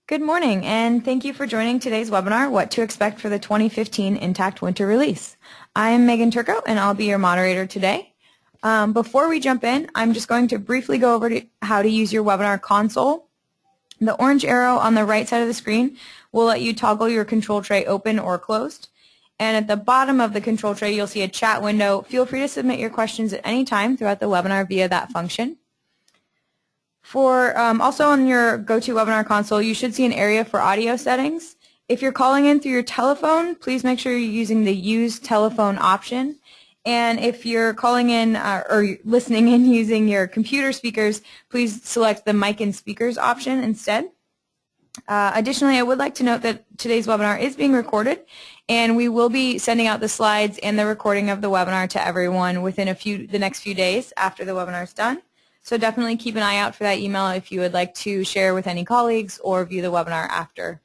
Good morning, and thank you for joining today's webinar, What to Expect for the 2015 Intacct Winter Release. I'm Megan Turco, and I'll be your moderator today. Before we jump in, I'm just going to briefly go over how to use your webinar console. The orange arrow on the right side of the screen will let you toggle your control tray open or closed. And at the bottom of the control tray, you'll see a chat window. Feel free to submit your questions at any time throughout the webinar via that function. Also on your GoToWebinar console, you should see an area for audio settings. If you're calling in through your telephone, please make sure you're using the Use Telephone option. And if you're calling in or listening in using your computer speakers, please select the Mic and Speakers option instead. Additionally, I would like to note that today's webinar is being recorded, and we will be sending out the slides and the recording of the webinar to everyone within the next few days after the webinar is done. So definitely keep an eye out for that email if you would like to share with any colleagues or view the webinar after.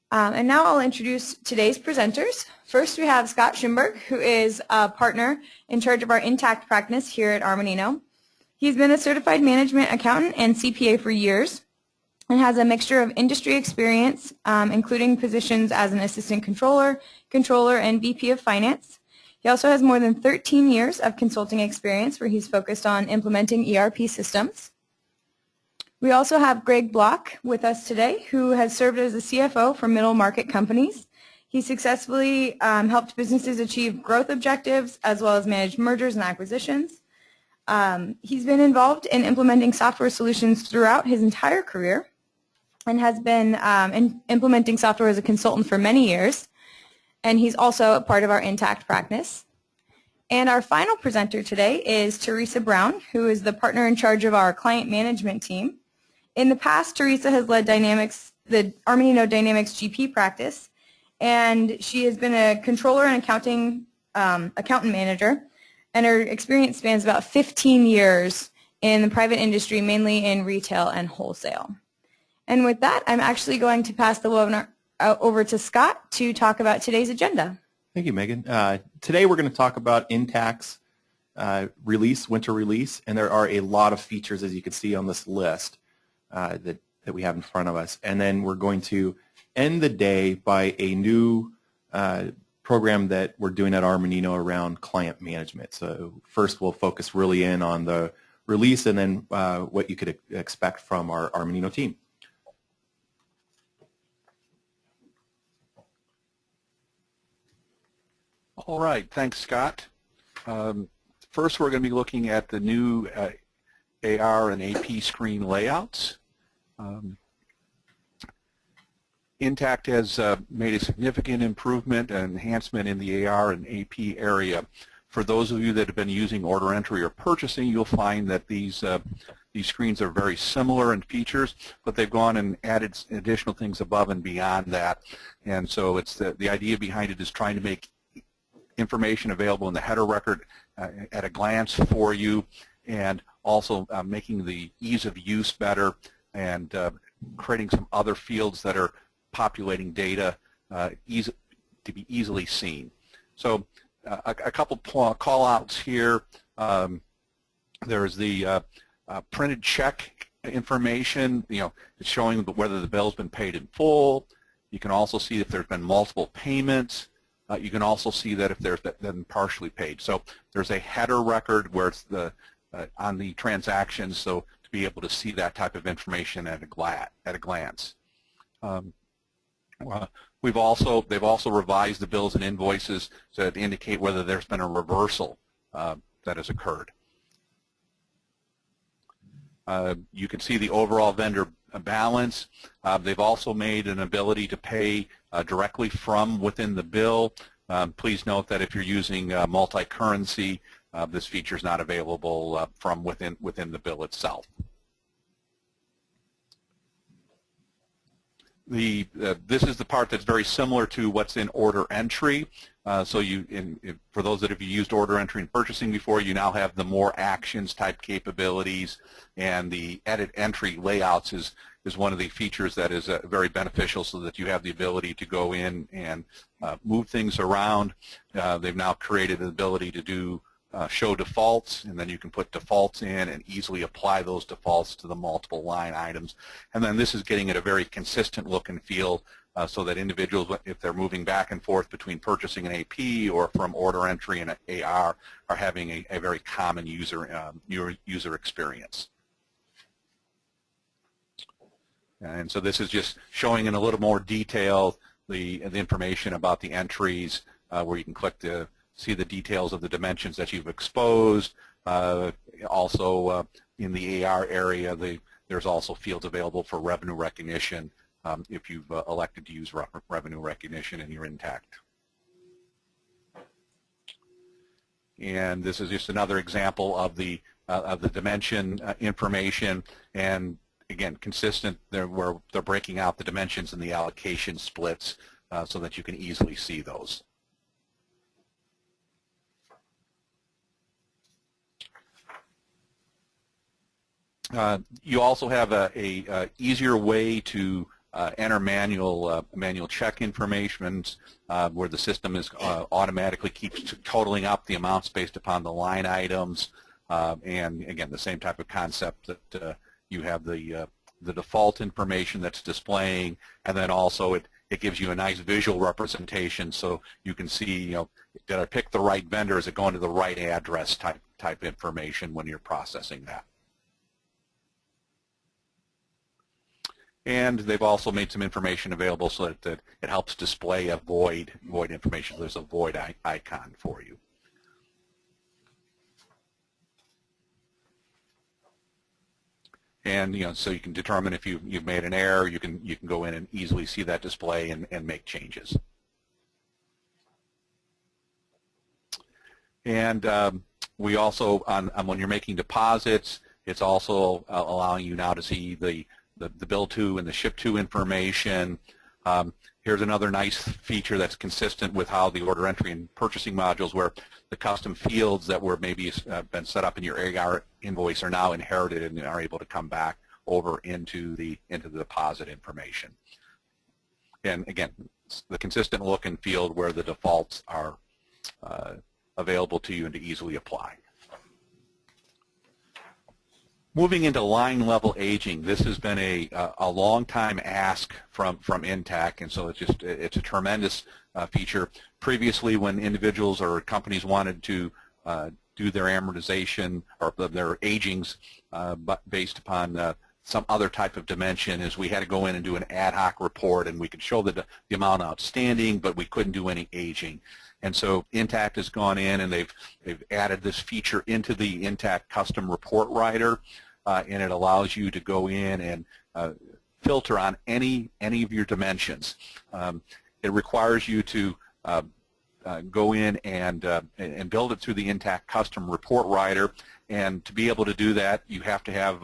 And now I'll introduce today's presenters. First we have Scott Schimberg, who is a partner in charge of our Intacct practice here at Armanino. He's been a certified management accountant and CPA for years and has a mixture of industry experience, including positions as an assistant controller, and VP of finance. He also has more than 13 years of consulting experience where he's focused on implementing ERP systems. We also have Greg Block with us today, who has served as the CFO for middle market companies. He successfully helped businesses achieve growth objectives as well as manage mergers and acquisitions. He's been involved in implementing software solutions throughout his entire career and has been implementing software as a consultant for many years. And he's also a part of our Intacct practice. And our final presenter today is Teresa Brown, who is the partner in charge of our client management team. In the past, Teresa has led the Armanino Dynamics GP practice, and she has been a controller and accountant manager, and her experience spans about 15 years in the private industry, mainly in retail and wholesale. And with that, I'm actually going to pass the webinar over to Scott to talk about today's agenda. Thank you, Megan. Today we're going to talk about Intacct's winter release, and there are a lot of features, as you can see on this list, that we have in front of us. And then we're going to end the day by a new program that we're doing at Armanino around client management. So first we'll focus really in on the release and then what you could expect from our Armanino team. All right, thanks, Scott. First, we're going to be looking at the new AR and AP screen layouts. Intacct has made a significant improvement and enhancement in the AR and AP area. For those of you that have been using order entry or purchasing, you'll find that these screens are very similar in features, but they've gone and added additional things above and beyond that. And so it's the idea behind it is trying to make information available in the header record at a glance for you, and also making the ease of use better and creating some other fields that are populating data to be easily seen. So a couple call-outs here. There's the printed check information. It's showing whether the bill's been paid in full. You can also see if there's been multiple payments. You can also see that if there's been partially paid. So there's a header record where it's on the transactions, so to be able to see that type of information at a glance. They've also revised the bills and invoices to indicate whether there's been a reversal that has occurred. You can see the overall vendor balance. They've also made an ability to pay directly from within the bill. Please note that if you're using multi-currency, this feature is not available from within the bill itself. This is the part that's very similar to what's in order entry. So for those that have used order entry and purchasing before, you now have the more actions type capabilities, and the edit entry layouts is one of the features that is very beneficial, so that you have the ability to go in and move things around. They've now created the ability to do show defaults, and then you can put defaults in and easily apply those defaults to the multiple line items. And then this is getting at a very consistent look and feel so that individuals, if they're moving back and forth between purchasing and AP or from order entry and AR, are having a very common user experience. And so this is just showing in a little more detail the information about the entries, where you can click to see the details of the dimensions that you've exposed. Also in the AR area, there's also fields available for revenue recognition if you've elected to use revenue recognition in your Intacct. And this is just another example of the dimension information, and again, consistent where they're breaking out the dimensions and the allocation splits so that you can easily see those. You also have a easier way to enter manual check information where the system is automatically keeps totaling up the amounts based upon the line items, and again, the same type of concept that you have the default information that's displaying, and then also it gives you a nice visual representation so you can see, did I pick the right vendor? Is it going to the right address type information when you're processing that? And they've also made some information available so that it helps display a void information. There's a void icon for you. And so you can determine if you've made an error. You can go in and easily see that display and make changes. And we also, when you're making deposits, it's also allowing you now to see the bill to and the ship to information. Here's another nice feature that's consistent with how the order entry and purchasing modules, where the custom fields that were maybe been set up in your AR invoice are now inherited and are able to come back over into the deposit information. And again, the consistent look and feel where the defaults are available to you and to easily apply. Moving into line level aging, this has been a long time ask from Intacct, and so it's a tremendous feature. Previously, when individuals or companies wanted to do their amortization or their agings based upon some other type of dimension, is we had to go in and do an ad hoc report, and we could show the amount outstanding, but we couldn't do any aging. And so Intacct has gone in and they've added this feature into the Intacct custom report writer. And it allows you to go in and filter on any of your dimensions. It requires you to go in and build it through the Intacct custom report writer, and to be able to do that, you have to have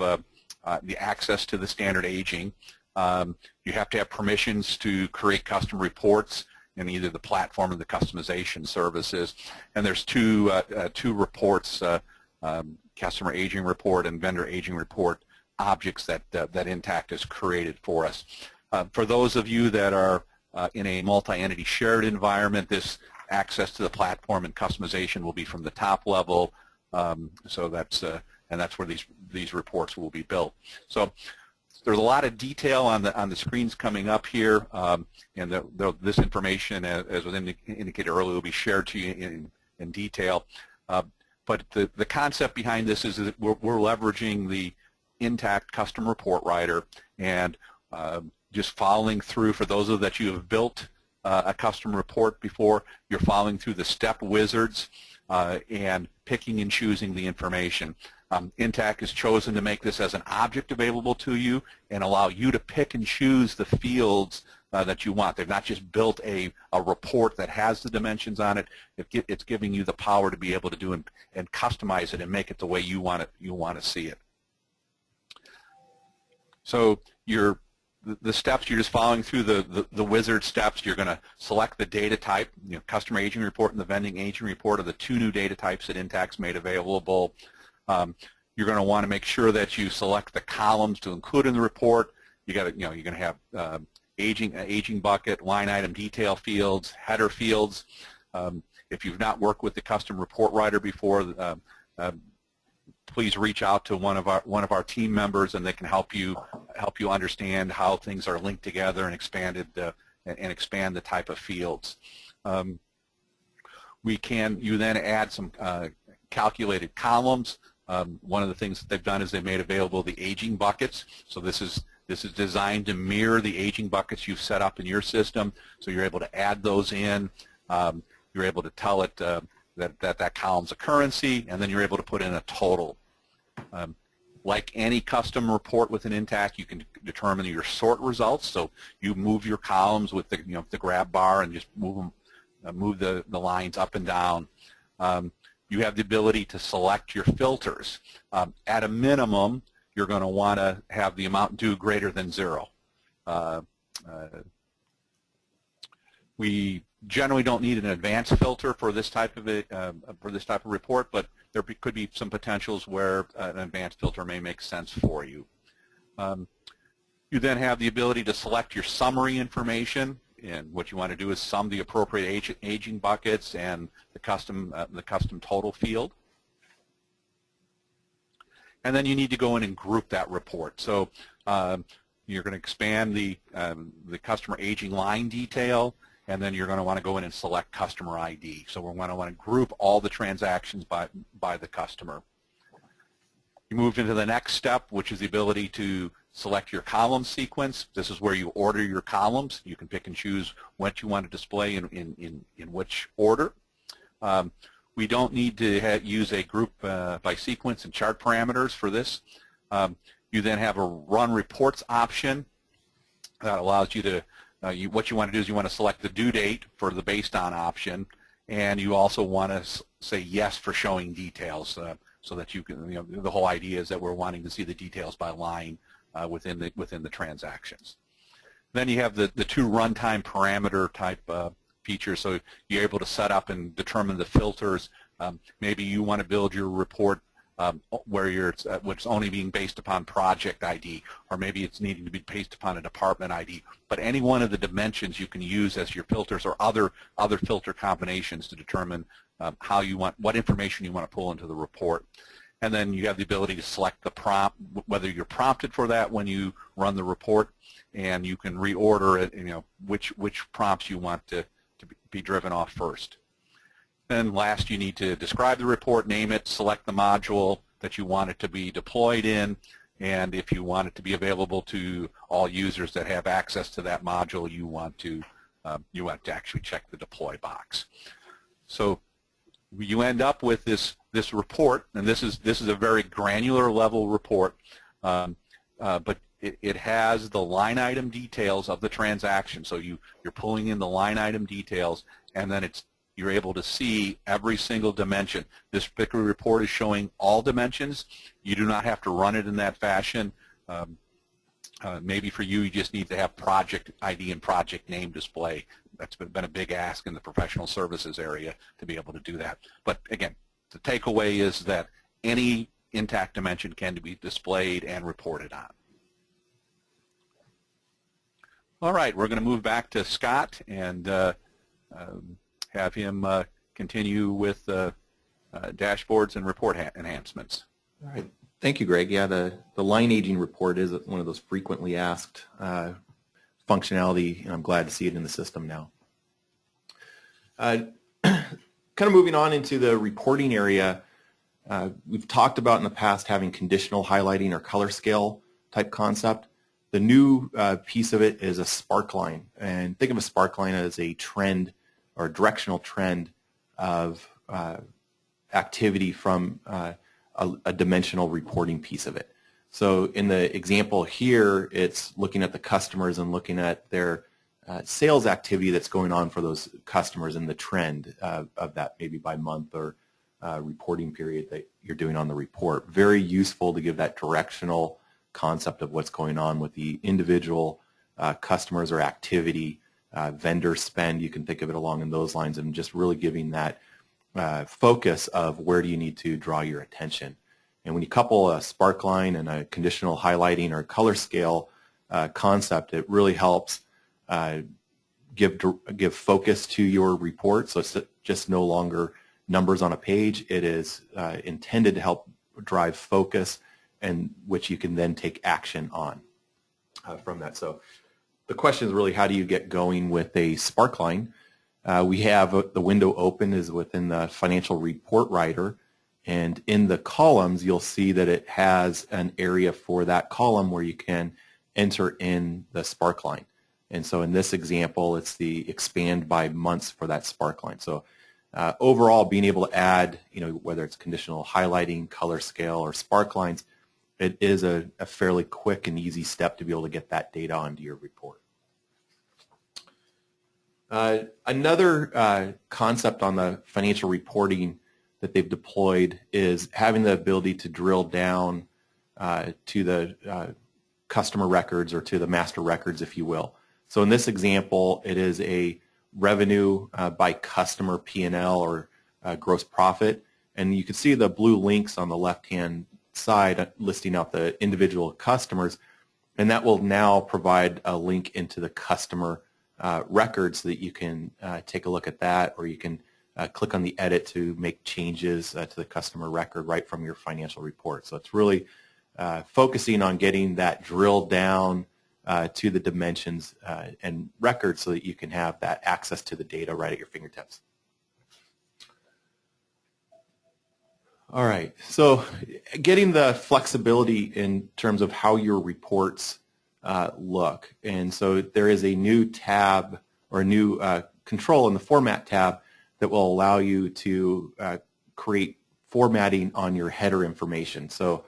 the access to the standard aging. You have to have permissions to create custom reports in either the platform or the customization services. And there's two reports. Customer aging report and vendor aging report objects that Intacct has created for us. For those of you that are in a multi-entity shared environment, this access to the platform and customization will be from the top level. So that's where these reports will be built. So there's a lot of detail on the screens coming up here, and this information, as was indicated earlier, will be shared to you in detail. But the concept behind this is that we're leveraging the Intacct custom report writer and just following through. For those of that you have built a custom report before, you're following through the step wizards and picking and choosing the information. Intacct has chosen to make this as an object available to you and allow you to pick and choose the fields that you want. They've not just built a report that has the dimensions on it. It's giving you the power to be able to do and customize it and make it the way you want to see it. So the steps, you're just following through the wizard steps. You're going to select the data type. Customer aging report and the vending aging report are the two new data types that Intacct's made available. You're going to want to make sure that you select the columns to include in the report. You're going to aging bucket, line item detail fields, header fields. If you've not worked with the custom report writer before, please reach out to one of our team members, and they can help you understand how things are linked together and expand the type of fields. You then add some calculated columns. One of the things that they've done is they made available the aging buckets. So this is designed to mirror the aging buckets you've set up in your system. So you're able to add those in. You're able to tell it that column's a currency, and then you're able to put in a total. Like any custom report with an Intacct, you can determine your sort results. So you move your columns with the grab bar and just move the lines up and down. You have the ability to select your filters. At a minimum, you're going to want to have the amount due greater than 0. We generally don't need an advanced filter for this type of report, but there could be some potentials where an advanced filter may make sense for you. You then have the ability to select your summary information, and what you want to do is sum the appropriate aging buckets and the custom total field. And then you need to go in and group that report. So you're going to expand the customer aging line detail, and then you're going to want to go in and select customer ID. So we're going to want to group all the transactions by the customer. You move into the next step, which is the ability to select your column sequence. This is where you order your columns. You can pick and choose what you want to display in which order. We don't need to use a group by sequence and chart parameters for this. You then have a run reports option that allows you to what you want to do is you want to select the due date for the based on option, and you also want to say yes for showing details, so that you can, the whole idea is that we're wanting to see the details by line within the transactions. Then you have the two runtime parameter type features, so you're able to set up and determine the filters. Maybe you want to build your report where it's only being based upon project ID, or maybe it's needing to be based upon a department ID. But any one of the dimensions you can use as your filters, or other filter combinations to determine what information you want to pull into the report. And then you have the ability to select the prompt, whether you're prompted for that when you run the report, and you can reorder it, which prompts you want to be driven off first. Then last, you need to describe the report, name it, select the module that you want it to be deployed in, and if you want it to be available to all users that have access to that module, you want to actually check the deploy box. So you end up with this report, and this is a very granular level report, but it has the line item details of the transaction. So you're pulling in the line item details, and then you're able to see every single dimension. This particular report is showing all dimensions. You do not have to run it in that fashion. Maybe for you just need to have project ID and project name display. That's been a big ask in the professional services area to be able to do that. But again, the takeaway is that any Intacct dimension can be displayed and reported on. All right, we're going to move back to Scott and have him continue with dashboards and report enhancements. All right. Thank you, Greg. Yeah, the line aging report is one of those frequently asked functionality, and I'm glad to see it in the system now. Kind of moving on into the reporting area, we've talked about in the past having conditional highlighting or color scale type concept. The new piece of it is a Sparkline, and think of a Sparkline as a trend or directional trend of activity from a dimensional reporting piece of it. So in the example here, it's looking at the customers and looking at their sales activity that's going on for those customers and the trend of that, maybe by month or reporting period that you're doing on the report. Very useful to give that directional concept of what's going on with the individual customers or activity, vendor spend. You can think of it along in those lines, and just really giving that focus of where do you need to draw your attention. And when you couple a Sparkline and a conditional highlighting or color scale concept, it really helps give focus to your report. So it's just no longer numbers on a page. It is intended to help drive focus, and which you can then take action on from that. So the question is really, how do you get going with a Sparkline? We have the window open is within the financial report writer, and in the columns you'll see that it has an area for that column where you can enter in the Sparkline. And so in this example, it's the expand by months for that Sparkline. So overall, being able to add, whether it's conditional highlighting, color scale, or Sparklines, it is a fairly quick and easy step to be able to get that data onto your report. Another concept on the financial reporting that they've deployed is having the ability to drill down to the customer records, or to the master records, if you will. So in this example, it is a revenue by customer P&L, or gross profit, and you can see the blue links on the left-hand side listing out the individual customers, and that will now provide a link into the customer record so that you can take a look at that, or you can click on the edit to make changes to the customer record right from your financial report. So it's really focusing on getting that drilled down to the dimensions and records so that you can have that access to the data right at your fingertips. All right, so getting the flexibility in terms of how your reports look. And so there is a new tab, or a new control in the Format tab, that will allow you to create formatting on your header information. So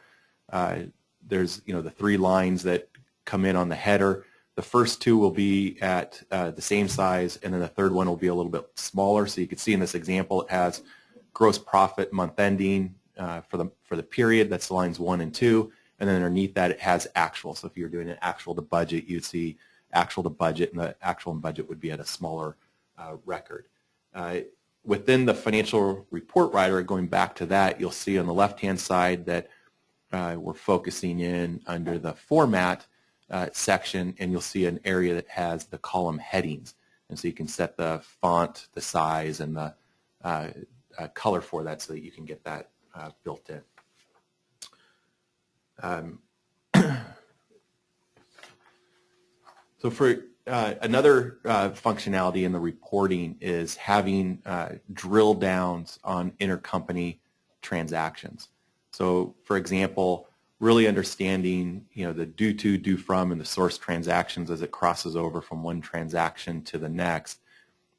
there's the 3 lines that come in on the header. The first 2 will be at the same size, and then the third one will be a little bit smaller. So you can see in this example it has gross profit month ending for the period. That's lines 1 and 2, and then underneath that it has actual. So if you're doing an actual to budget, you'd see actual to budget, and the actual and budget would be at a smaller record. Within the financial report writer, going back to that, you'll see on the left-hand side that we're focusing in under the format section, and you'll see an area that has the column headings. And so you can set the font, the size, and the color for that so that you can get that built in. So for another functionality in the reporting is having drill downs on intercompany transactions. So for example, really understanding the due to, due from, and the source transactions as it crosses over from one transaction to the next.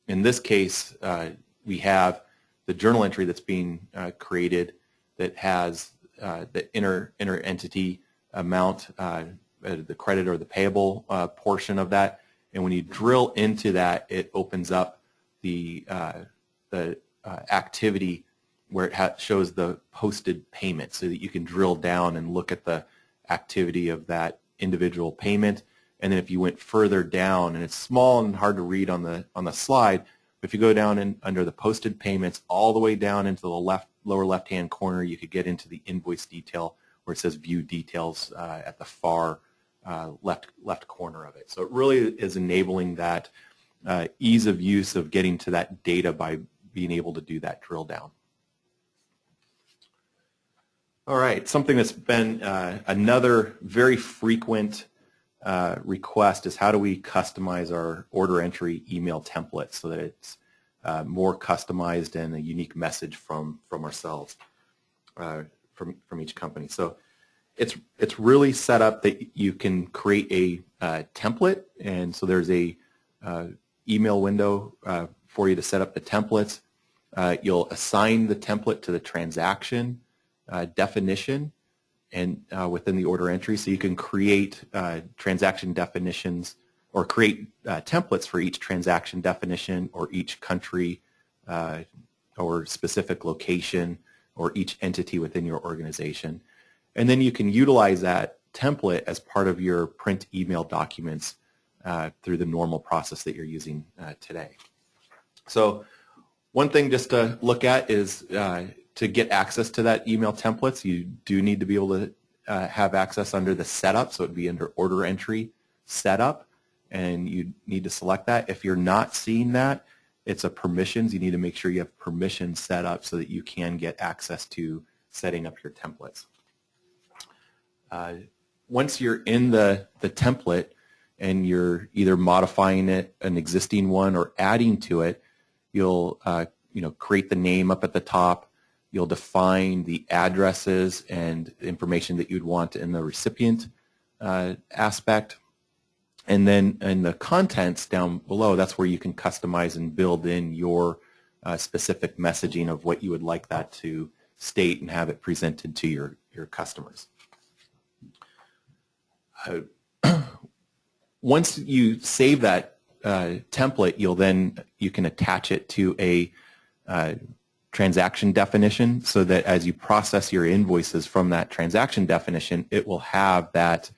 In this case, we have the journal entry that's being created that has the inter-entity amount, the credit or the payable portion of that. And when you drill into that, it opens up the activity where it shows the posted payment, so that you can drill down and look at the activity of that individual payment. And then if you went further down, and it's small and hard to read on the slide, but if you go down under the posted payments all the way down into the lower left-hand corner, you could get into the invoice detail where it says view details at the far left corner of it. So it really is enabling that ease of use of getting to that data by being able to do that drill down. All right, something that's been another very frequent request is, how do we customize our order entry email template so that it's more customized and a unique message from ourselves, from each company. So it's really set up that you can create a template, and so there's a email window for you to set up the templates. You'll assign the template to the transaction definition and within the order entry, so you can create transaction definitions, or create templates for each transaction definition, or each country or specific location, or each entity within your organization. And then you can utilize that template as part of your print email documents through the normal process that you're using today. So one thing just to look at is to get access to that email templates, you do need to be able to have access under the setup, so it would be under order entry setup. and you need to select that. If you're not seeing that, it's a permissions. You need to make sure you have permissions set up so that you can get access to setting up your templates. Once you're in the template and you're either modifying it, an existing one, or adding to it, you'll create the name up at the top. You'll define the addresses and information that you'd want in the recipient aspect. And then in the contents down below, that's where you can customize and build in your specific messaging of what you would like that to state and have it presented to your customers. Once you save that template, you can attach it to a transaction definition, so that as you process your invoices from that transaction definition, it will have that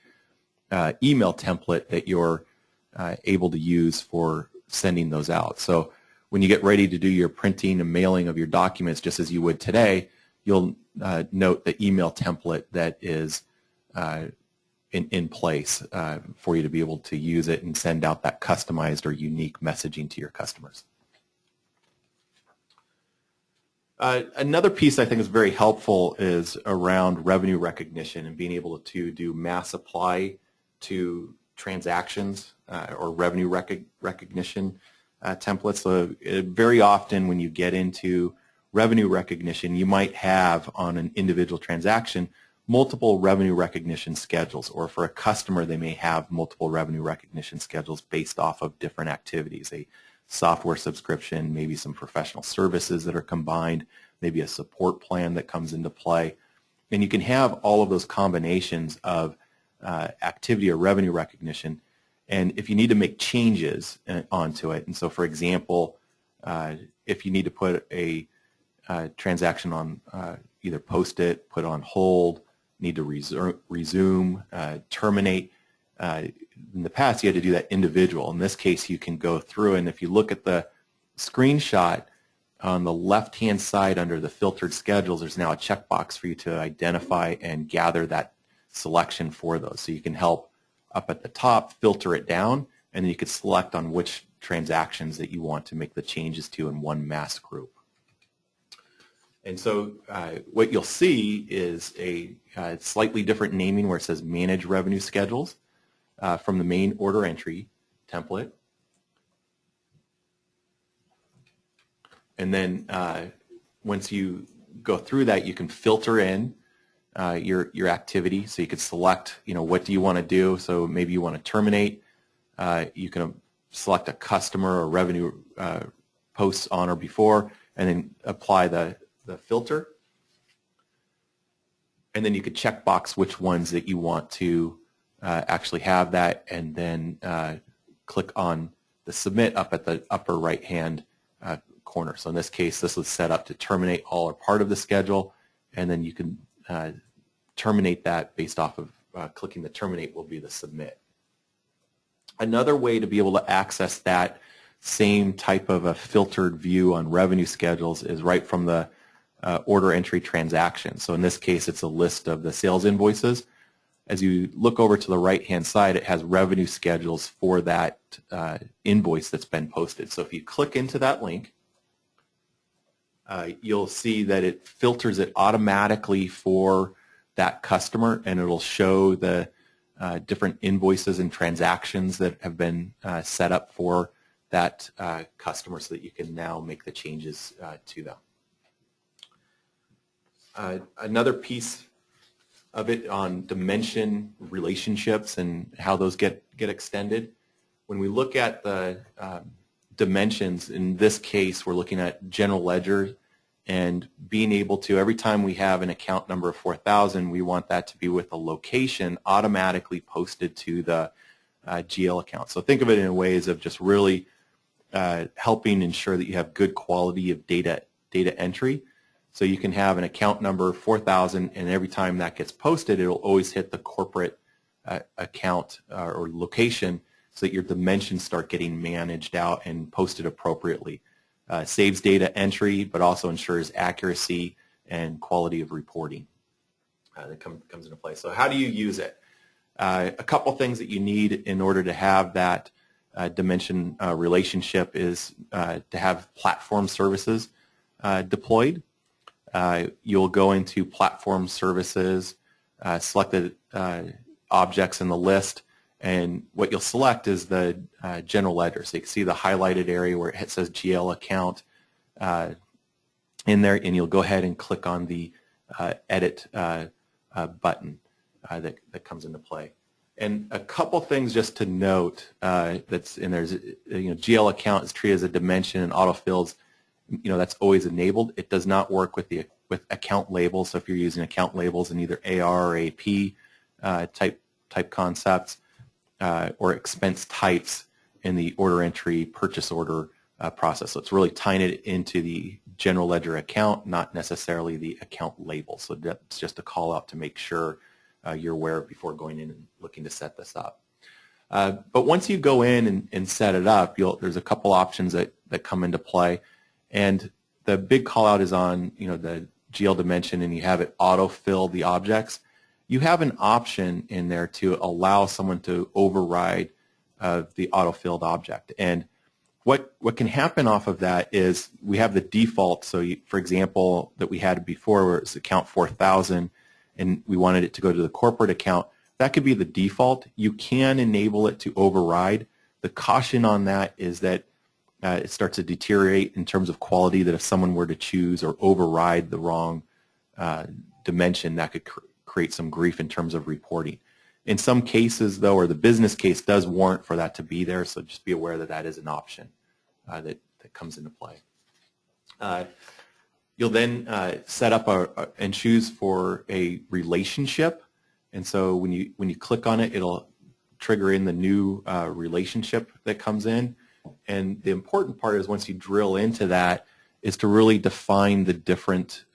email template that you're able to use for sending those out. So when you get ready to do your printing and mailing of your documents, just as you would today, you'll note the email template that is in place for you to be able to use it and send out that customized or unique messaging to your customers. Another piece I think is very helpful is around revenue recognition and being able to do mass apply to transactions or revenue recognition templates. So very often when you get into revenue recognition, you might have on an individual transaction multiple revenue recognition schedules, or for a customer they may have multiple revenue recognition schedules based off of different activities. A software subscription, maybe some professional services that are combined, maybe a support plan that comes into play. And you can have all of those combinations of activity or revenue recognition, and if you need to make changes onto it, and so for example, if you need to put a transaction on either post it, put on hold, need to resume, terminate, in the past you had to do that individual. In this case you can go through, and if you look at the screenshot on the left hand side under the filtered schedules, there's now a checkbox for you to identify and gather that selection for those. So you can help up at the top filter it down, and then you could select on which transactions that you want to make the changes to in one mass group. And so what you'll see is a slightly different naming where it says Manage Revenue Schedules from the main order entry template. And then once you go through that, you can filter in your activity. So you could select, what do you want to do? So maybe you want to terminate. You can select a customer or revenue posts on or before, and then apply the filter. And then you could check box which ones that you want to actually have that, and then click on the submit up at the upper right hand corner. So in this case, this was set up to terminate all or part of the schedule, and then you can terminate that based off of clicking the terminate will be the submit. Another way to be able to access that same type of a filtered view on revenue schedules is right from the order entry transaction. So in this case, it's a list of the sales invoices. As you look over to the right-hand side, it has revenue schedules for that invoice that's been posted. So if you click into that link, you'll see that it filters it automatically for that customer, and it'll show the different invoices and transactions that have been set up for that customer, so that you can now make the changes to them. Another piece of it on dimension relationships and how those get extended. When we look at the dimensions, in this case we're looking at general ledger, and being able to, every time we have an account number of 4,000, we want that to be with a location automatically posted to the GL account. So think of it in ways of just really helping ensure that you have good quality of data entry. So you can have an account number 4,000, and every time that gets posted, it'll always hit the corporate account or location, so that your dimensions start getting managed out and posted appropriately. Saves data entry, but also ensures accuracy and quality of reporting that comes into play. So how do you use it? A couple things that you need in order to have that dimension relationship is to have platform services deployed. You'll go into platform services, select the objects in the list, and what you'll select is the general ledger. So you can see the highlighted area where it says GL account in there, and you'll go ahead and click on the edit button that comes into play. And a couple things just to note that's in there is, GL account is treated as a dimension, and autofills, that's always enabled. It does not work with account labels. So if you're using account labels in either AR or AP type concepts or expense types in the order entry purchase order process. So it's really tying it into the general ledger account, not necessarily the account label. So that's just a call out to make sure you're aware before going in and looking to set this up. But once you go in and set it up, there's a couple options that come into play. And the big call out is on the GL dimension, and you have it autofill the objects. You have an option in there to allow someone to override the autofilled object. And what can happen off of that is we have the default. So for example, that we had before where it's account 4000 and we wanted it to go to the corporate account, that could be the default. You can enable it to override. The caution on that is that it starts to deteriorate in terms of quality, that if someone were to choose or override the wrong dimension, that could create some grief in terms of reporting. In some cases, though, or the business case does warrant for that to be there, so just be aware that that is an option that comes into play. You'll then set up and choose for a relationship, and so when you click on it, it'll trigger in the new relationship that comes in. And the important part is once you drill into that is to really define the different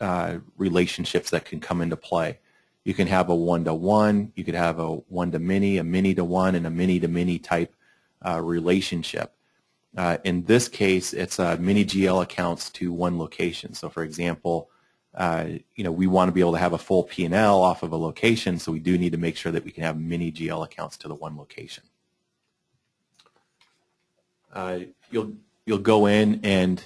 relationships that can come into play. You can have a one-to-one, you could have a one-to-many, a many-to-one, and a many-to-many type relationship. In this case, it's many GL accounts to one location. So for example, we want to be able to have a full P&L off of a location, so we do need to make sure that we can have many GL accounts to the one location. You'll go in and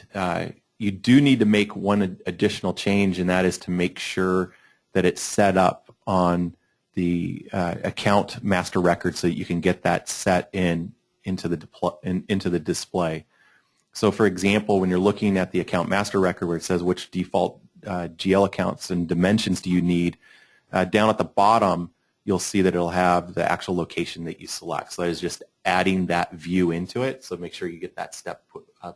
you do need to make one additional change, and that is to make sure that it's set up on the account master record so that you can get that set into the display. So for example, when you're looking at the account master record where it says which default GL accounts and dimensions do you need, down at the bottom you'll see that it'll have the actual location that you select. So that is just adding that view into it, so make sure you get that step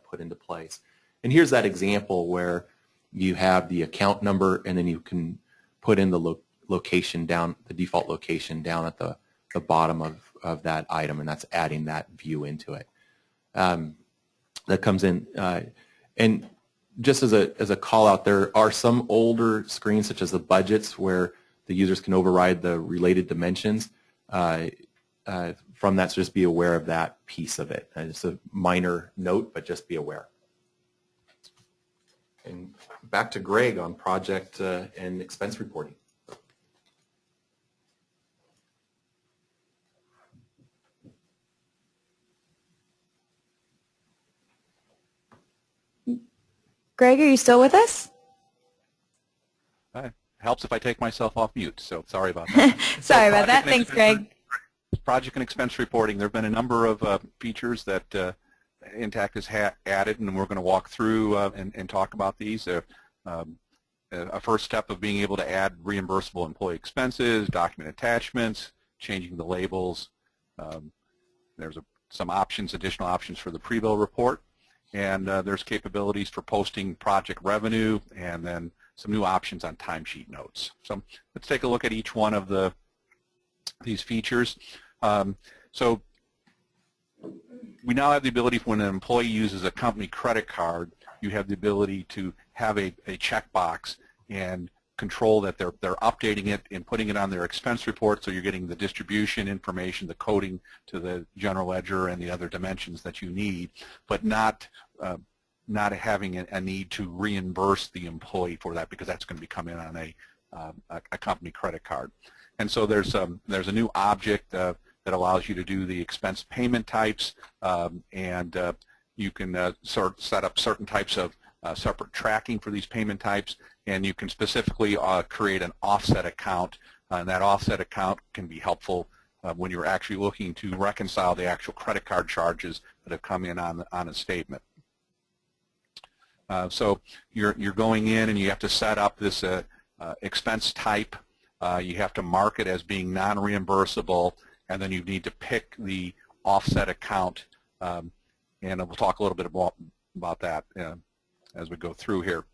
put into place. And here's that example where you have the account number, and then you can put in the location down, the default location down at the bottom of that item, and that's adding that view into it. That comes in, and just as a call out, there are some older screens such as the budgets where the users can override the related dimensions. From that, so just be aware of that piece of it. It's a minor note, but just be aware. And back to Greg on project and expense reporting. Greg, are you still with us? Helps if I take myself off mute, so sorry about that. Sorry about that. Thanks, Greg. Project and expense reporting, there have been a number of features that Intacct has added, and we're going to walk through and talk about these. A first step of being able to add reimbursable employee expenses, document attachments, changing the labels. There's some options, additional options for the pre-bill report, and there's capabilities for posting project revenue, and then some new options on timesheet notes. So let's take a look at each one of these features. So we now have the ability, when an employee uses a company credit card, you have the ability to have a checkbox and control that they're updating it and putting it on their expense report, so you're getting the distribution information, the coding to the general ledger and the other dimensions that you need, but not having a need to reimburse the employee for that, because that's going to be coming on a company credit card. And so there's a new object that allows you to do the expense payment types, and you can set up certain types of separate tracking for these payment types, and you can specifically create an offset account, and that offset account can be helpful when you're actually looking to reconcile the actual credit card charges that have come in on a statement. So you're going in and you have to set up this expense type. You have to mark it as being non-reimbursable, and then you need to pick the offset account, and we'll talk a little bit about that as we go through here.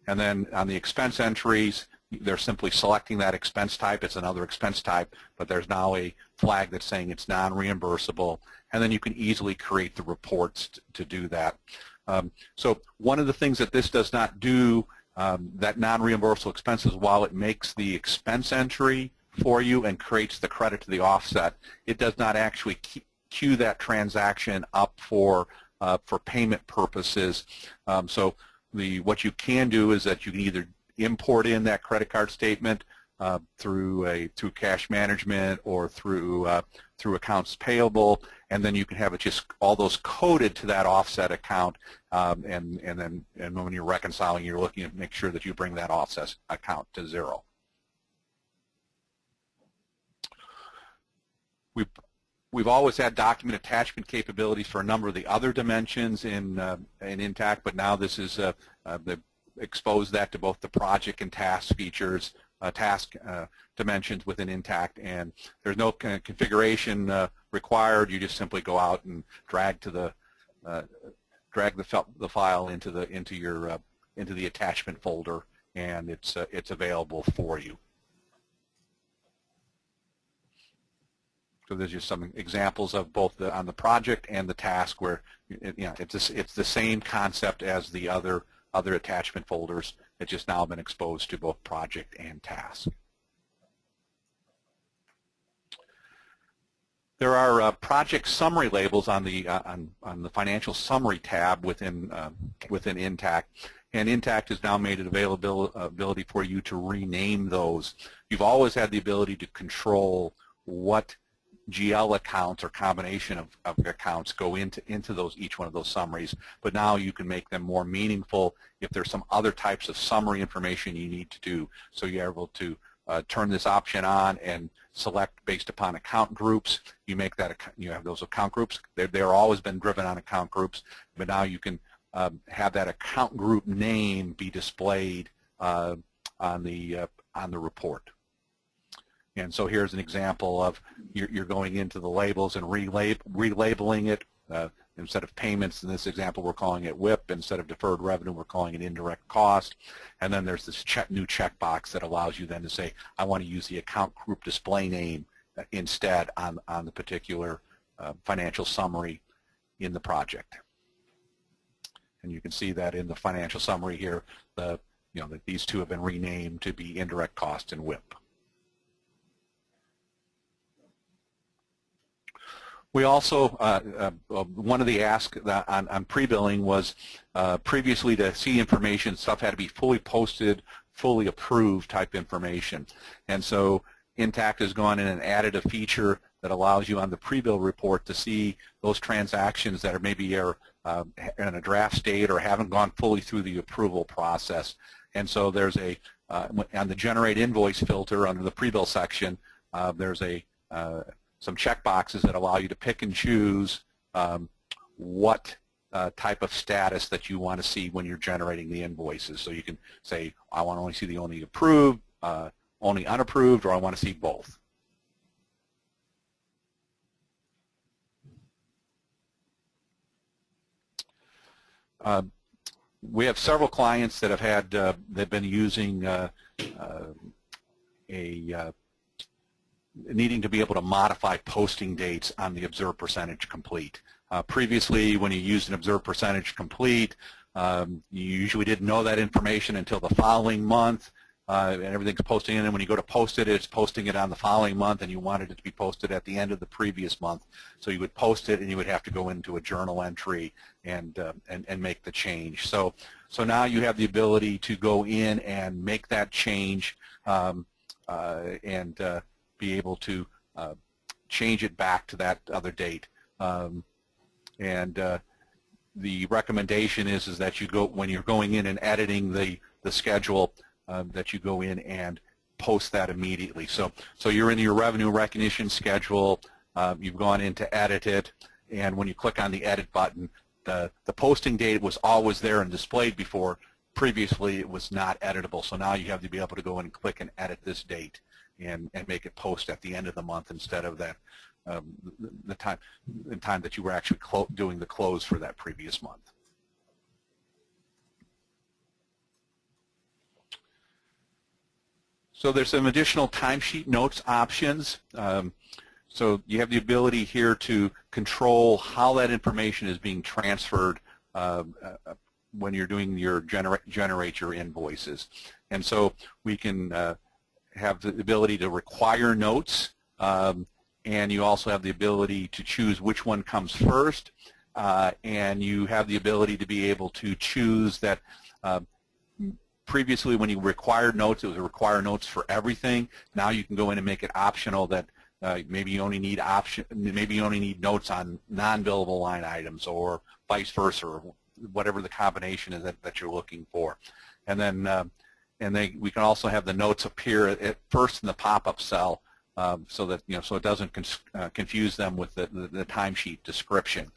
And then on the expense entries, they're simply selecting that expense type. It's another expense type, but there's now a flag that's saying it's non-reimbursable, and then you can easily create the reports to do that. So one of the things that this does not do, that non-reimbursable expenses, while it makes the expense entry for you and creates the credit to the offset, it does not actually queue that transaction up for payment purposes. So what you can do is that you can either import in that credit card statement through cash management or through accounts payable, and then you can have it just all those coded to that offset account, and when you're reconciling, you're looking to make sure that you bring that offset account to zero. We've always had document attachment capabilities for a number of the other dimensions in Intacct, but now this is exposed that to both the project and task features, task dimensions within Intacct, and there's no configuration required. You just simply go out and drag the file into the attachment folder, and it's available for you. So there's just some examples of both on the project and the task where it's the same concept as the other attachment folders. It's just now been exposed to both project and task. There are project summary labels on the financial summary tab within Intacct, and Intacct has now made it ability for you to rename those. You've always had the ability to control what GL accounts or combination of accounts go into each one of those summaries, but now you can make them more meaningful if there's some other types of summary information you need to do. So you're able to turn this option on and select based upon account groups. You make that you have those account groups. They're always been driven on account groups, but now you can have that account group name be displayed on the report. And so here's an example of you're going into the labels and relabeling it. Instead of payments, in this example, we're calling it WIP. Instead of deferred revenue, we're calling it indirect cost. And then there's this new checkbox that allows you then to say, I want to use the account group display name instead on the particular financial summary in the project. And you can see that in the financial summary here, that these two have been renamed to be indirect cost and WIP. We also, one of the asks on pre-billing was previously to see information, stuff had to be fully posted, fully approved type information. And so Intacct has gone in and added a feature that allows you on the pre-bill report to see those transactions that are maybe in a draft state or haven't gone fully through the approval process. And so there's on the generate invoice filter under the pre-bill section, there's some check boxes that allow you to pick and choose what type of status that you want to see when you're generating the invoices. So you can say, I want to only see the only approved, only unapproved, or I want to see both. We have several clients that have had, they've been using needing to be able to modify posting dates on the observed percentage complete. Previously, when you used an observed percentage complete, you usually didn't know that information until the following month, and everything's posting in, and when you go to post it, it's posting it on the following month, and you wanted it to be posted at the end of the previous month. So you would post it, and you would have to go into a journal entry and make the change. So now you have the ability to go in and make that change and be able to change it back to that other date. The recommendation is that you go, when you're going in and editing the schedule, that you go in and post that immediately. So you're in your revenue recognition schedule, you've gone in to edit it, and when you click on the edit button, the posting date was always there and displayed before. Previously it was not editable, so now you have to be able to go in and click and edit this date and make it post at the end of the month instead of that the time that you were actually doing the close for that previous month. So there's some additional timesheet notes options. So you have the ability here to control how that information is being transferred when you're doing your generate your invoices. And so we can have the ability to require notes, and you also have the ability to choose which one comes first, and you have the ability to be able to choose that. Previously, when you required notes, it was a require notes for everything. Now you can go in and make it optional that maybe you only need notes on non-billable line items, or vice versa, or whatever the combination is that you're looking for. And then we can also have the notes appear at first in the pop-up cell, so that so it doesn't confuse them with the timesheet description.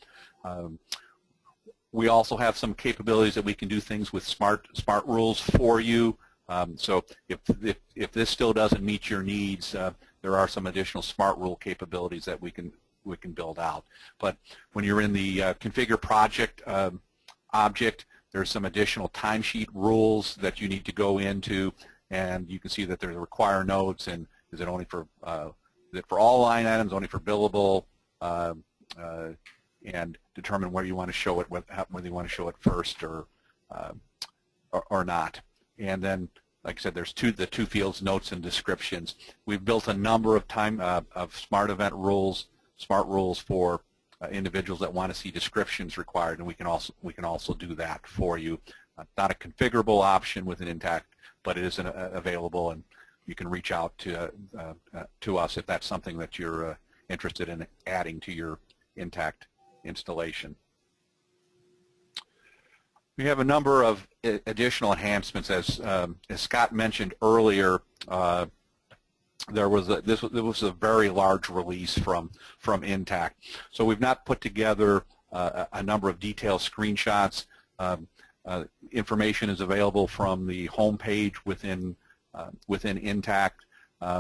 We also have some capabilities that we can do things with smart rules for you. So if this still doesn't meet your needs, there are some additional smart rule capabilities that we can build out. But when you're in the configure project object, there's some additional timesheet rules that you need to go into, and you can see that there's require notes, and is it only for is it for all line items, only for billable, and determine where you want to show it, whether you want to show it first or not. And then, like I said, there's the two fields, notes and descriptions. We've built a number of smart event rules, smart rules for individuals that want to see descriptions required, and we can also do that for you. Not a configurable option within Intacct, but it is available, and you can reach out to us if that's something that you're interested in adding to your Intacct installation. We have a number of additional enhancements, as Scott mentioned earlier. This was a very large release from Intacct, so we've not put together a number of detailed screenshots. Information is available from the home page within Intacct.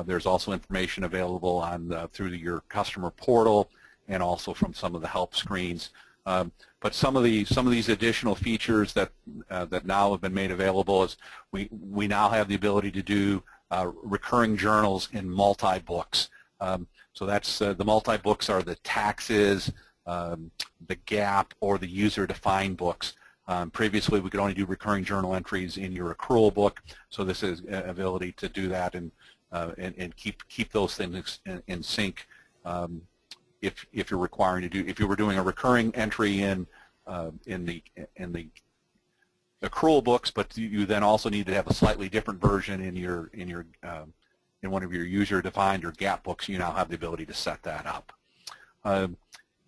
There's also information available on through your customer portal, and also from some of the help screens. But some of these additional features that now have been made available is we now have the ability to do recurring journals in multi-books. So that's the multi-books are the taxes, the gap, or the user-defined books. Previously, we could only do recurring journal entries in your accrual book. So this is an ability to do that and keep those things in sync. If you're requiring to do, if you were doing a recurring entry in the accrual books, but you then also need to have a slightly different version in one of your user-defined or gap books, you now have the ability to set that up.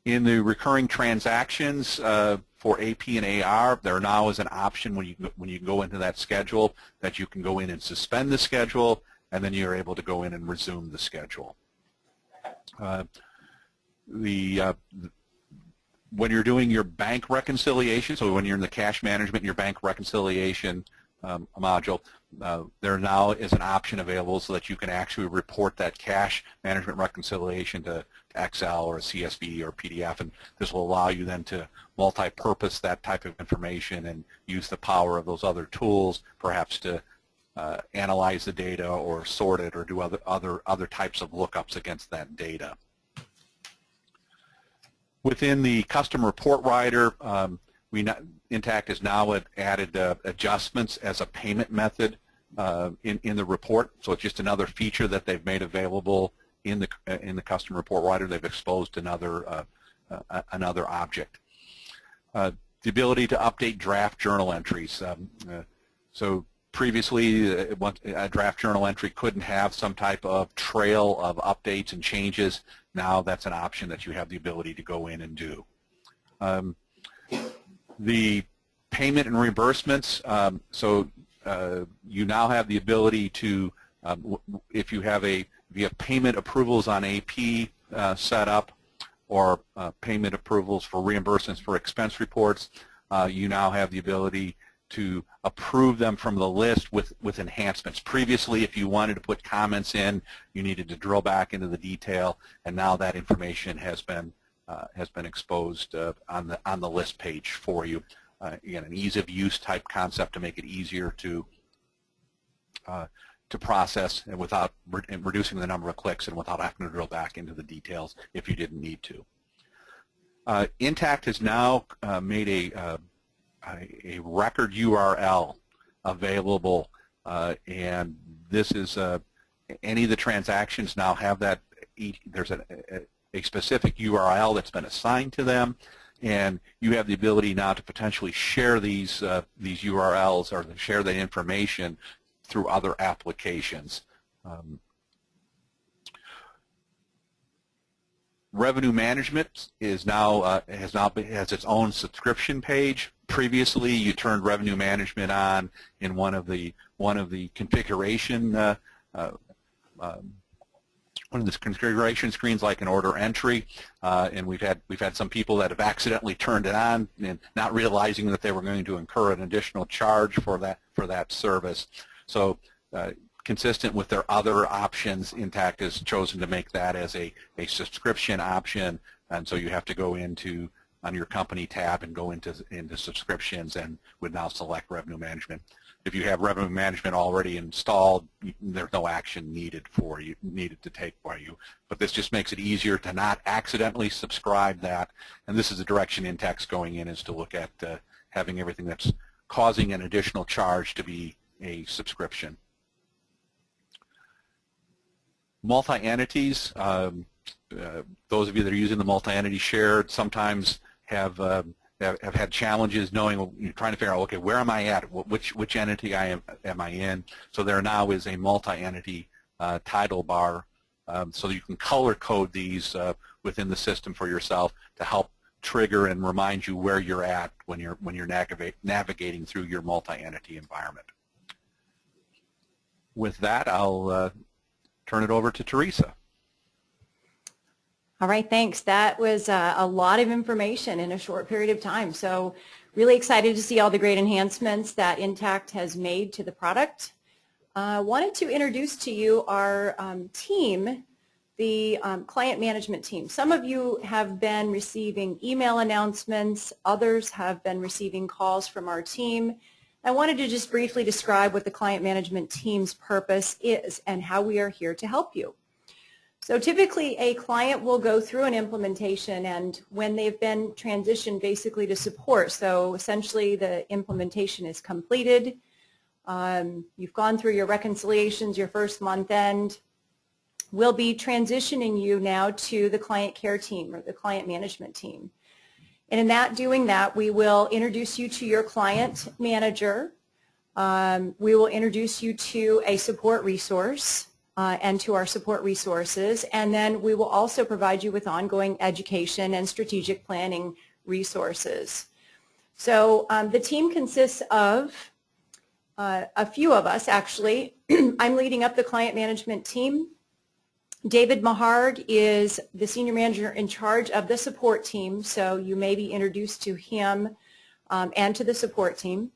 In the recurring transactions for AP and AR, there now is an option when you go into that schedule that you can go in and suspend the schedule, and then you're able to go in and resume the schedule. When you're doing your bank reconciliation, so when you're in the cash management, your bank reconciliation module, there now is an option available so that you can actually report that cash management reconciliation to Excel or a CSV or PDF, and this will allow you then to multi-purpose that type of information and use the power of those other tools, perhaps to analyze the data or sort it or do other types of lookups against that data. Within the custom report writer, Intacct has now added adjustments as a payment method in the report. So it's just another feature that they've made available in the custom report writer. They've exposed another object. The ability to update draft journal entries. So previously, a draft journal entry couldn't have some type of trail of updates and changes. now that's an option that you have the ability to go in and do. The payment and reimbursements, you now have the ability to, if you have payment approvals on AP set up, or payment approvals for reimbursements for expense reports, you now have the ability to approve them from the list with enhancements. Previously, if you wanted to put comments in, you needed to drill back into the detail, and now that information has been exposed on the list page for you. Again, an ease of use type concept to make it easier to process, and without reducing the number of clicks, and without having to drill back into the details if you didn't need to. Intacct has now made a record URL available, and this is any of the transactions now have that. There's a specific URL that's been assigned to them, and you have the ability now to potentially share these URLs, or to share that information through other applications. Revenue management has its own subscription page. Previously, you turned revenue management on in one of the configuration screens, like an order entry, and we've had some people that have accidentally turned it on and not realizing that they were going to incur an additional charge for that service. So, consistent with their other options, Intacct has chosen to make that as a subscription option, and so you have to go on your company tab and go into subscriptions, and would now select revenue management. If you have revenue management already installed, there's no action needed to take for you. But this just makes it easier to not accidentally subscribe that, and this is the direction Intacct's going in, is to look at having everything that's causing an additional charge to be a subscription. Multi-entities, those of you that are using the multi-entity share sometimes have had challenges knowing, trying to figure out, okay, where am I at? Which entity am I in? So there now is a multi-entity title bar, so you can color code these within the system for yourself to help trigger and remind you where you're at when you're navigating through your multi-entity environment. With that, I'll turn it over to Teresa. All right, thanks. That was a lot of information in a short period of time. So really excited to see all the great enhancements that Intacct has made to the product. Wanted to introduce to you our team, the client management team. Some of you have been receiving email announcements. Others have been receiving calls from our team. I wanted to just briefly describe what the client management team's purpose is and how we are here to help you. So typically a client will go through an implementation, and when they've been transitioned basically to support, so essentially the implementation is completed, you've gone through your reconciliations, your first month end, we'll be transitioning you now to the client care team or the client management team. And in doing that, we will introduce you to your client manager. We will introduce you to a support resource and to our support resources. And then we will also provide you with ongoing education and strategic planning resources. So the team consists of a few of us, actually. I'm leading up the client management team. David Mahard is the senior manager in charge of the support team, so you may be introduced to him and to the support team.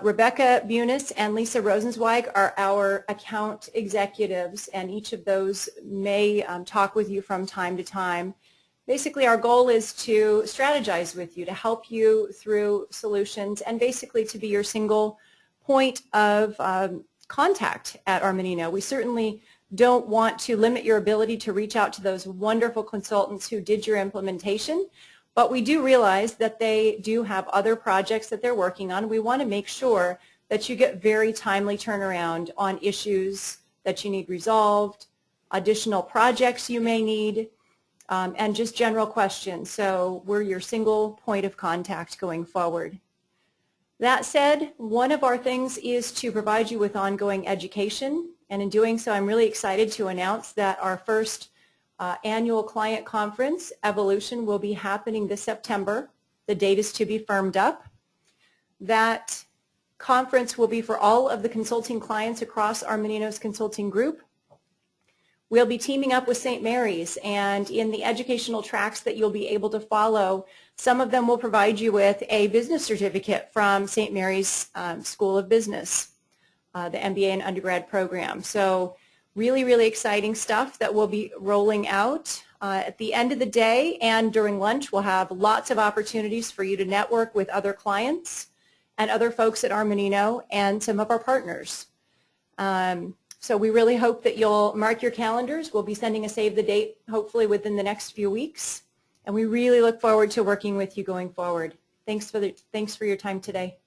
Rebecca Bunis and Lisa Rosenzweig are our account executives, and each of those may talk with you from time to time. Basically, our goal is to strategize with you, to help you through solutions, and basically to be your single point of contact at Armanino. We certainly don't want to limit your ability to reach out to those wonderful consultants who did your implementation, but we do realize that they do have other projects that they're working on. We want to make sure that you get very timely turnaround on issues that you need resolved, additional projects you may need, and just general questions. So we're your single point of contact going forward. That said, one of our things is to provide you with ongoing education, and in doing so, I'm really excited to announce that our first annual client conference, Evolution, will be happening this September. The date is to be firmed up. That conference will be for all of the consulting clients across our Menino's Consulting Group. We'll be teaming up with St. Mary's, and in the educational tracks that you'll be able to follow, some of them will provide you with a business certificate from St. Mary's School of Business, the MBA and undergrad program. So really, really exciting stuff that we'll be rolling out. At the end of the day and during lunch, we'll have lots of opportunities for you to network with other clients and other folks at our Menino and some of our partners. So we really hope that you'll mark your calendars. We'll be sending a save the date hopefully within the next few weeks. And we really look forward to working with you going forward. Thanks for your time today.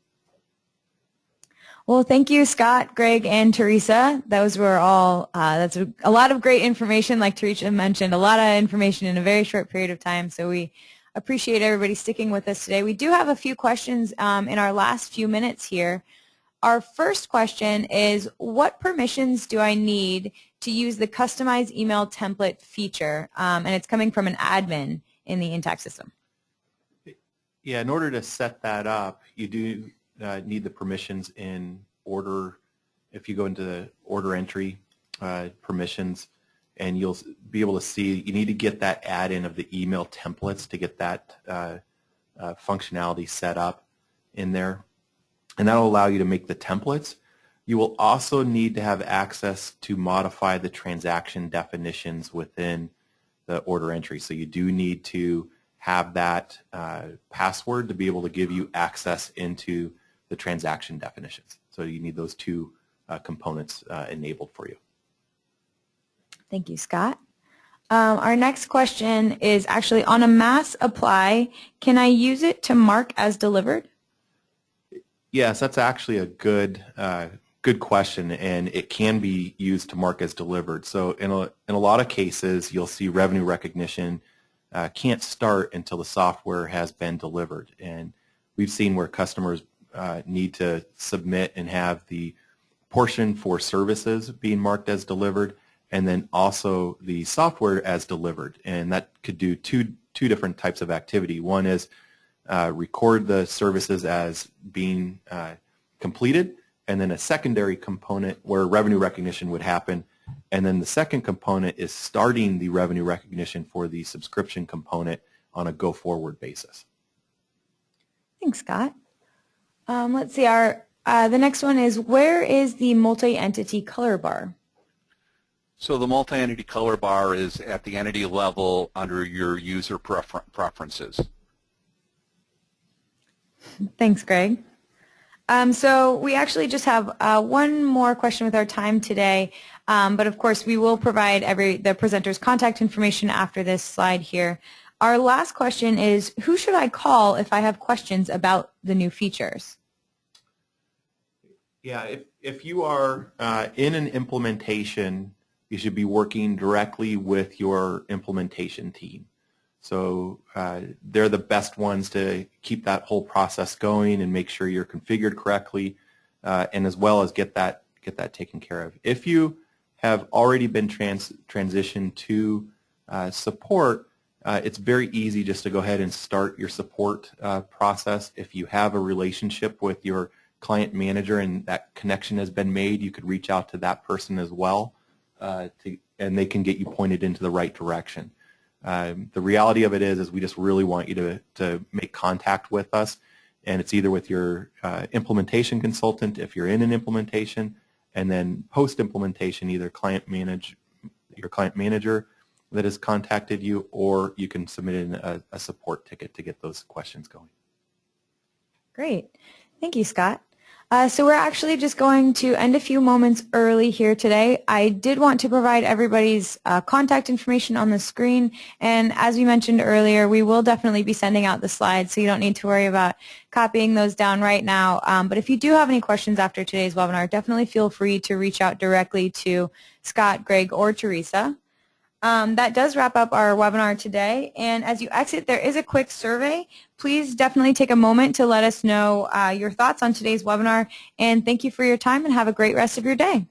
Well, thank you, Scott, Greg, and Teresa. Those were all, that's a lot of great information, like Teresa mentioned, a lot of information in a very short period of time. So we appreciate everybody sticking with us today. We do have a few questions in our last few minutes here. Our first question is, what permissions do I need to use the customized email template feature? And it's coming from an admin in the Intacct system. Yeah, in order to set that up, you do need the permissions in order. If you go into the order entry permissions, and you'll be able to see you need to get that add-in of the email templates to get that functionality set up in there. And that will allow you to make the templates. You will also need to have access to modify the transaction definitions within the order entry. So you do need to have that password to be able to give you access into the transaction definitions. So you need those two components enabled for you. Thank you, Scott. Our next question is actually, on a mass apply, can I use it to mark as delivered? Yes, that's actually a good question, and it can be used to mark as delivered. So in a lot of cases, you'll see revenue recognition can't start until the software has been delivered. And we've seen where customers need to submit and have the portion for services being marked as delivered, and then also the software as delivered. And that could do two different types of activity. One is record the services as being completed, and then a secondary component where revenue recognition would happen. And then the second component is starting the revenue recognition for the subscription component on a go-forward basis. Thanks, Scott. Let's see. The next one is, where is the multi-entity color bar? So the multi-entity color bar is at the entity level under your user preferences. Thanks, Greg. So we actually just have one more question with our time today, but of course we will provide the presenter's contact information after this slide here. Our last question is, who should I call if I have questions about the new features? Yeah, if you are in an implementation, you should be working directly with your implementation team. So they're the best ones to keep that whole process going and make sure you're configured correctly, and as well as get that taken care of. If you have already been transitioned to support, it's very easy just to go ahead and start your support process. If you have a relationship with your client manager and that connection has been made, you could reach out to that person as well, and they can get you pointed into the right direction. The reality of it is we just really want you to make contact with us, and it's either with your implementation consultant if you're in an implementation, and then post-implementation either your client manager that has contacted you, or you can submit in a support ticket to get those questions going. Great. Thank you, Scott. So we're actually just going to end a few moments early here today. I did want to provide everybody's contact information on the screen, and as we mentioned earlier, we will definitely be sending out the slides, so you don't need to worry about copying those down right now. But if you do have any questions after today's webinar, definitely feel free to reach out directly to Scott, Greg, or Teresa. That does wrap up our webinar today, and as you exit, there is a quick survey. Please definitely take a moment to let us know your thoughts on today's webinar, and thank you for your time and have a great rest of your day.